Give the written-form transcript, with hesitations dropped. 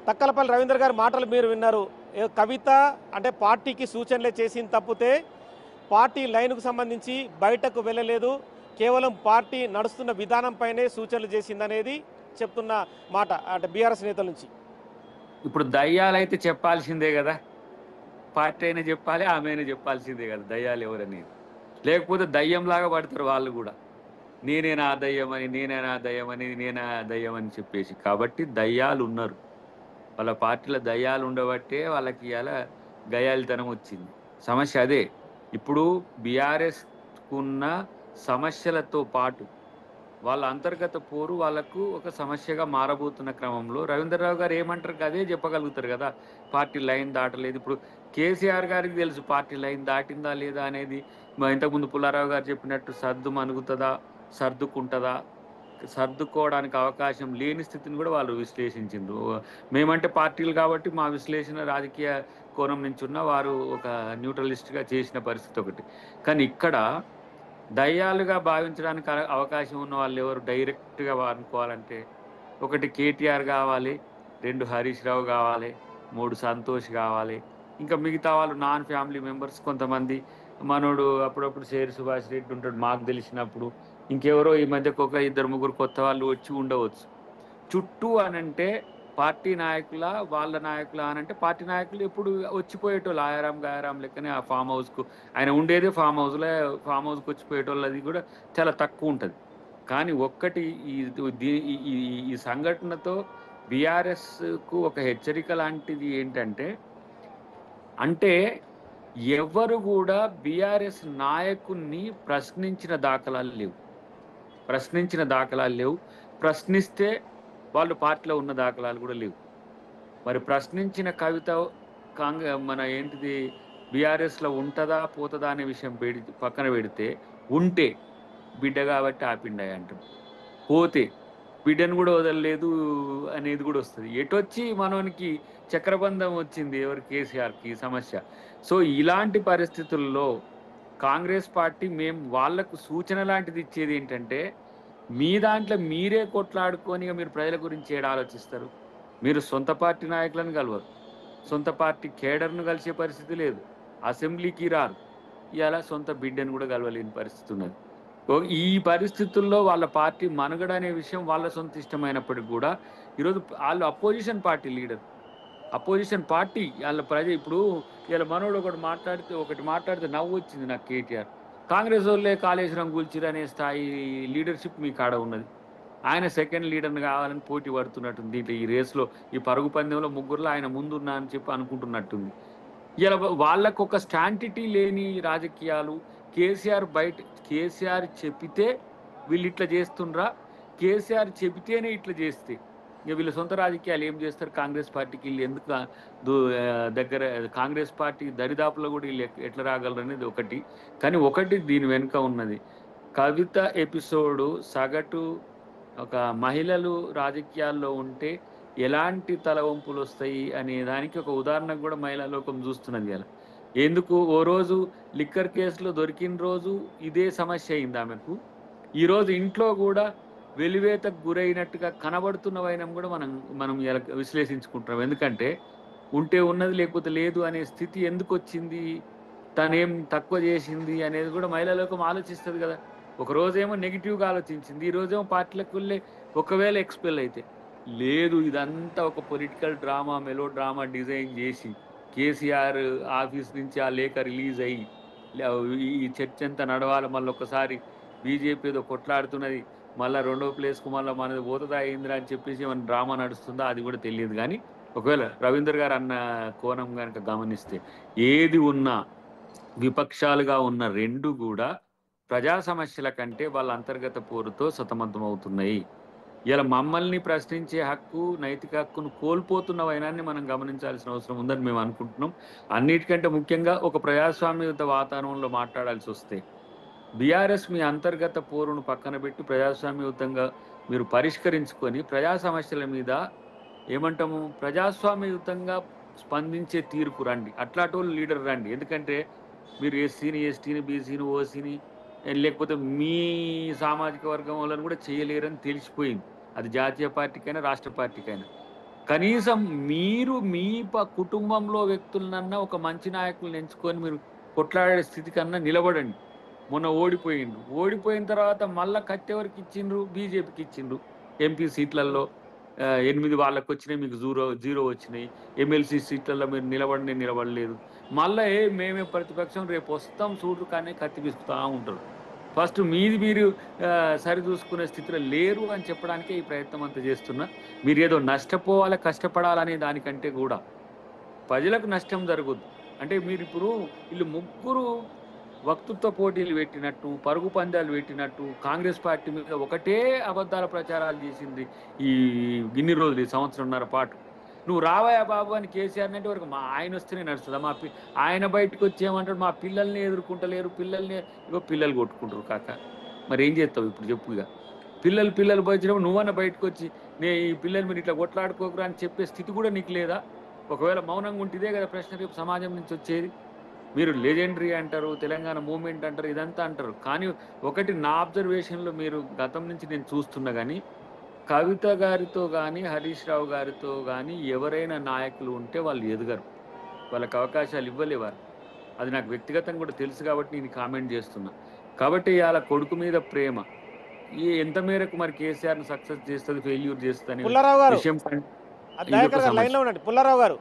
తక్కలపల్లి రవీందర్ గారి మాటలు మీరు విన్నారు. కవిత అంటే పార్టీకి సూచనలే చేసింది తప్పితే పార్టీ లైన్కు సంబంధించి బయటకు వెళ్ళలేదు, కేవలం పార్టీ నడుస్తున్న విధానంపైనే సూచనలు చేసిందనేది చెప్తున్న మాట అంటే బీఆర్ఎస్ నేతల నుంచి. ఇప్పుడు దయ్యాలైతే చెప్పాల్సిందే కదా, పార్టీ అయినా చెప్పాలి, ఆమె అయినా చెప్పాల్సిందే కదా దయ్యాలు ఎవరనేది. లేకపోతే దయ్యంలాగా పడతారు వాళ్ళు కూడా, నేనేనా దయ్యం అని, నేనేనా దయ్యం అని, నేనా దయ్యం అని చెప్పేసి. కాబట్టి దయ్యాలు ఉన్నారు, వాళ్ళ పార్టీలో దయ్యాలు ఉండబట్టే వాళ్ళకి ఇలా గయాలితనం వచ్చింది. సమస్య అదే. ఇప్పుడు బీఆర్ఎస్కున్న సమస్యలతో పాటు వాళ్ళ అంతర్గత పోరు వాళ్ళకు ఒక సమస్యగా మారబోతున్న క్రమంలో రవీంద్రరావు గారు ఏమంటారు అదే చెప్పగలుగుతారు కదా. పార్టీ లైన్ దాటలేదు. ఇప్పుడు కేసీఆర్ గారికి తెలుసు పార్టీ లైన్ దాటిందా లేదా అనేది. ఇంతకుముందు పుల్లారావు గారు చెప్పినట్టు సర్దు మనుగుతుందా, సర్దుకుంటుందా, సర్దుకోవడానికి అవకాశం లేని స్థితిని కూడా వాళ్ళు విశ్లేషించిండ్రు. మేమంటే పార్టీలు కాబట్టి మా విశ్లేషణ రాజకీయ కోణం నుంచి ఉన్న వారు ఒక న్యూట్రలిస్ట్గా చేసిన పరిస్థితి ఒకటి. కానీ ఇక్కడ దయ్యాలుగా భావించడానికి అవకాశం ఉన్న వాళ్ళు ఎవరు డైరెక్ట్గా అనుకోవాలంటే, ఒకటి కేటీఆర్ కావాలి, 2 హరీష్ రావు కావాలి, 3 సంతోష్ కావాలి, ఇంకా మిగతా వాళ్ళు నాన్ ఫ్యామిలీ మెంబర్స్ కొంతమంది. మనోడు అప్పుడప్పుడు షేర్ సుభాష్ రెడ్డి ఉంటాడు మాకు తెలిసినప్పుడు, ఇంకెవరో ఈ మధ్యకు ఒక 2-3 కొత్త వాళ్ళు వచ్చి ఉండవచ్చు. చుట్టూ అనంటే పార్టీ నాయకుల, వాళ్ళ నాయకుల అనంటే పార్టీ నాయకులు ఎప్పుడు వచ్చిపోయేటోళ్ళు ఆయారాం గాయారాం లెక్కనే ఆ ఫామ్ హౌస్కు. ఆయన ఉండేదే ఫామ్ హౌస్లో, ఫామ్ హౌస్కి వచ్చిపోయేటోళ్ళు అది కూడా చాలా తక్కువ ఉంటుంది. కానీ ఒక్కటి ఈ సంఘటనతో బీఆర్ఎస్కు ఒక హెచ్చరిక లాంటిది ఏంటంటే, అంటే ఎవరు కూడా బీఆర్ఎస్ నాయకుల్ని ప్రశ్నించిన దాఖలాలు లేవు. ప్రశ్నిస్తే వాళ్ళు పార్టీలో ఉన్న దాఖలాలు కూడా లేవు. మరి ప్రశ్నించిన కవిత మన ఏంటిది బీఆర్ఎస్లో ఉంటుందా పోతుందా అనే విషయం పక్కన పెడితే, ఉంటే బిడ్డ కాబట్టి ఆపిండాయి అంటాం, పోతే బిడ్డను కూడా వదలలేదు అనేది కూడా వస్తుంది. ఎటొచ్చి మనోనికి చక్రబంధం వచ్చింది ఎవరు, కేసీఆర్కి సమస్య. సో ఇలాంటి పరిస్థితుల్లో కాంగ్రెస్ పార్టీ మేము వాళ్లకు సూచన లాంటిది ఇచ్చేది ఏంటంటే, మీ దాంట్లో మీరే కొట్లాడుకొని మీరు ప్రజల గురించి ఏడ ఆలోచిస్తారు. మీరు సొంత పార్టీ నాయకులను కలవరు, సొంత పార్టీ కేడర్ను కలిసే పరిస్థితి లేదు, అసెంబ్లీకి రారు, ఇలా సొంత బిడ్డను కూడా కలవలేని పరిస్థితి ఉన్నది. ఈ పరిస్థితుల్లో వాళ్ళ పార్టీ మనుగడ అనే విషయం వాళ్ళ సొంత ఇష్టమైనప్పటికీ కూడా ఈరోజు వాళ్ళు opposition party leader, opposition party వాళ్ళ ఇప్పుడు ఇలా మనోడు ఒకటి మాట్లాడితే నవ్వు వచ్చింది నాకు. కేటీఆర్ కాంగ్రెస్ వాళ్ళే కాళేశ్వరం కూల్చిరు అనే స్థాయి లీడర్షిప్ మీ కాడ ఉన్నది. ఆయన సెకండ్ లీడర్ని కావాలని పోటీ పడుతున్నట్టుంది దీంట్లో. ఈ రేస్లో, ఈ పరుగు పందెంలో ముగ్గురులో ఆయన ముందున్నా అని చెప్పి అనుకుంటున్నట్టుంది. ఇలా వాళ్ళకు ఒక స్టాంటిటీ లేని రాజకీయాలు. కేసీఆర్ చెప్పితే వీళ్ళు ఇట్లా చేస్తుండ్రా, కేసీఆర్ చెబితేనే ఇట్లా చేస్తే ఇక వీళ్ళ సొంత రాజకీయాలు ఏం చేస్తారు. కాంగ్రెస్ పార్టీకి వీళ్ళు ఎందుకు దగ్గర, కాంగ్రెస్ పార్టీ దరిదాపులో కూడా వీళ్ళు ఎట్లా రాగలరు అనేది ఒకటి. కానీ ఒకటి దీని వెనుక ఉన్నది, కవిత ఎపిసోడు సగటు ఒక మహిళలు రాజకీయాల్లో ఉంటే ఎలాంటి తలవంపులు వస్తాయి అనే దానికి ఒక ఉదాహరణ కూడా మహిళా లోకం చూస్తున్నది. అలా ఎందుకు ఓ రోజు లిక్కర్ కేసులో దొరికిన రోజు ఇదే సమస్య అయింది ఆమెకు. ఈరోజు ఇంట్లో కూడా వెలివేతకు గురైనట్టుగా కనబడుతున్న వైనం కూడా మనం విశ్లేషించుకుంటున్నాం. ఎందుకంటే ఉంటే ఉన్నది లేకపోతే లేదు అనే స్థితి ఎందుకు వచ్చింది, తనేం తక్కువ చేసింది అనేది కూడా మహిళా లోకం ఆలోచిస్తుంది కదా. ఒక రోజేమో నెగిటివ్గా ఆలోచించింది, ఈ రోజేమో పార్టీలకు వెళ్ళే ఒకవేళ ఎక్స్పెల్ అయితే లేదు, ఇదంతా ఒక political drama, melodrama design చేసి కేసీఆర్ ఆఫీస్ నుంచి ఆ లేఖ రిలీజ్ అయ్యి ఈ చర్చ అంతా నడవాలి, మళ్ళీ ఒకసారి బీజేపీ ఏదో కొట్లాడుతున్నది, మళ్ళీ రెండో ప్లేస్కు మళ్ళీ మనది పోతుందా అయిందిరా అని చెప్పేసి ఏమైనా డ్రామా నడుస్తుందా అది కూడా తెలియదు. కానీ ఒకవేళ రవీందర్ గారు అన్న కోణం కనుక గమనిస్తే, ఏది ఉన్నా విపక్షాలుగా ఉన్న రెండు కూడా ప్రజా సమస్యల కంటే వాళ్ళ అంతర్గత పోరుతో సతమతం అవుతున్నాయి. ఇలా మమ్మల్ని ప్రశ్నించే హక్కు, నైతిక హక్కును కోల్పోతున్న వైనాన్ని మనం గమనించాల్సిన అవసరం ఉందని మేము అనుకుంటున్నాం. అన్నిటికంటే ముఖ్యంగా ఒక ప్రజాస్వామ్యయుత వాతావరణంలో మాట్లాడాల్సి వస్తే, బీఆర్ఎస్ మీ అంతర్గత పోరును పక్కన పెట్టి ప్రజాస్వామ్యయుతంగా మీరు పరిష్కరించుకొని ప్రజా సమస్యల మీద ఏమంటాము ప్రజాస్వామ్యయుతంగా స్పందించే తీరుకు రండి, అట్లాంటి లీడర్ రండి. ఎందుకంటే మీరు ఎస్సీని, ఎస్టీని, బీసీని, ఓసీని లేకపోతే మీ సామాజిక వర్గం వాళ్ళని కూడా చేయలేరని తెలిసిపోయింది, అది జాతీయ పార్టీకైనా రాష్ట్ర పార్టీకైనా. కనీసం మీరు మీ కుటుంబంలో వ్యక్తులనన్నా ఒక మంచి నాయకులను ఎంచుకొని మీరు కొట్లాడే స్థితి కన్నా నిలబడండి. మొన్న ఓడిపోయిండ్రు, ఓడిపోయిన తర్వాత మళ్ళా కత్తి ఎవరికి ఇచ్చిండ్రు? బీజేపీకి ఇచ్చిండ్రు. ఎంపీ సీట్లలో 8 వాళ్ళకి వచ్చినాయి, మీకు జీరో వచ్చినాయి. ఎమ్మెల్సీ సీట్లలో మీరు నిలబడలేదు. మళ్ళా మేమే ప్రతిపక్షం, రేపు వస్తాం చూడు కానీ కత్తి పిసుకుతా ఉంటారు. ఫస్ట్ మీది మీరు సరిచూసుకునే స్థితిలో లేరు అని చెప్పడానికే ఈ ప్రయత్నం అంతా చేస్తున్నా. మీరు ఏదో నష్టపోవాలి, కష్టపడాలనే దానికంటే కూడా ప్రజలకు నష్టం జరగదు. అంటే మీరు ఇప్పుడు వీళ్ళు ముగ్గురు వక్తృత్వ పోటీలు పెట్టినట్టు, పరుగు పందాలు పెట్టినట్టు కాంగ్రెస్ పార్టీ మీద ఒకటే అబద్ధాల ప్రచారాలు చేసింది ఇన్ని రోజులు, ఈ సంవత్సరంన్నర పాటు. నువ్వు రావయ్యా బాబు అని కేసీఆర్ అంటే వరకు మా ఆయన వస్తేనే నడుస్తుందా? ఆయన బయటకు వచ్చి ఏమంటాడు, మా పిల్లల్ని ఎదుర్కొంటలేరు, పిల్లలు కొట్టుకుంటారు కాక. మరి ఏం చేస్తావు ఇప్పుడు చెప్పు? ఇక పిల్లలు వచ్చినప్పుడు నువ్వన్న బయటకు వచ్చి ఈ పిల్లలు మీరు ఇట్లా కొట్లాడుకోకరా అని చెప్పే స్థితి కూడా నీకు లేదా? ఒకవేళ మౌనంగా ఉంటుందే కదా ప్రశ్న రేపు సమాజం నుంచి వచ్చేది. మీరు లెజెండరీ అంటారు, తెలంగాణ మూవ్మెంట్ అంటారు, ఇదంతా అంటారు. కానీ ఒకటి నా అబ్జర్వేషన్లో మీరు గతం నుంచి నేను చూస్తున్నా కానీ కవిత గారితో కానీ హరీష్ రావు గారితో కానీ ఎవరైనా నాయకులు ఉంటే వాళ్ళు ఎదగరు, వాళ్ళకి అవకాశాలు ఇవ్వలేవారు. అది నాకు వ్యక్తిగతంగా కూడా తెలుసు కాబట్టి నేను కామెంట్ చేస్తున్నా. కాబట్టి ఇవాళ కొడుకు మీద ప్రేమ ఎంత మేరకు మరి కేసీఆర్ను సక్సెస్ చేస్తుంది, ఫెయిల్యూర్ చేస్తుంది పుల్లారావు గారు, విషయం దయాకర్ గారు లైన్లో ఉండండి. పుల్లారావు గారు,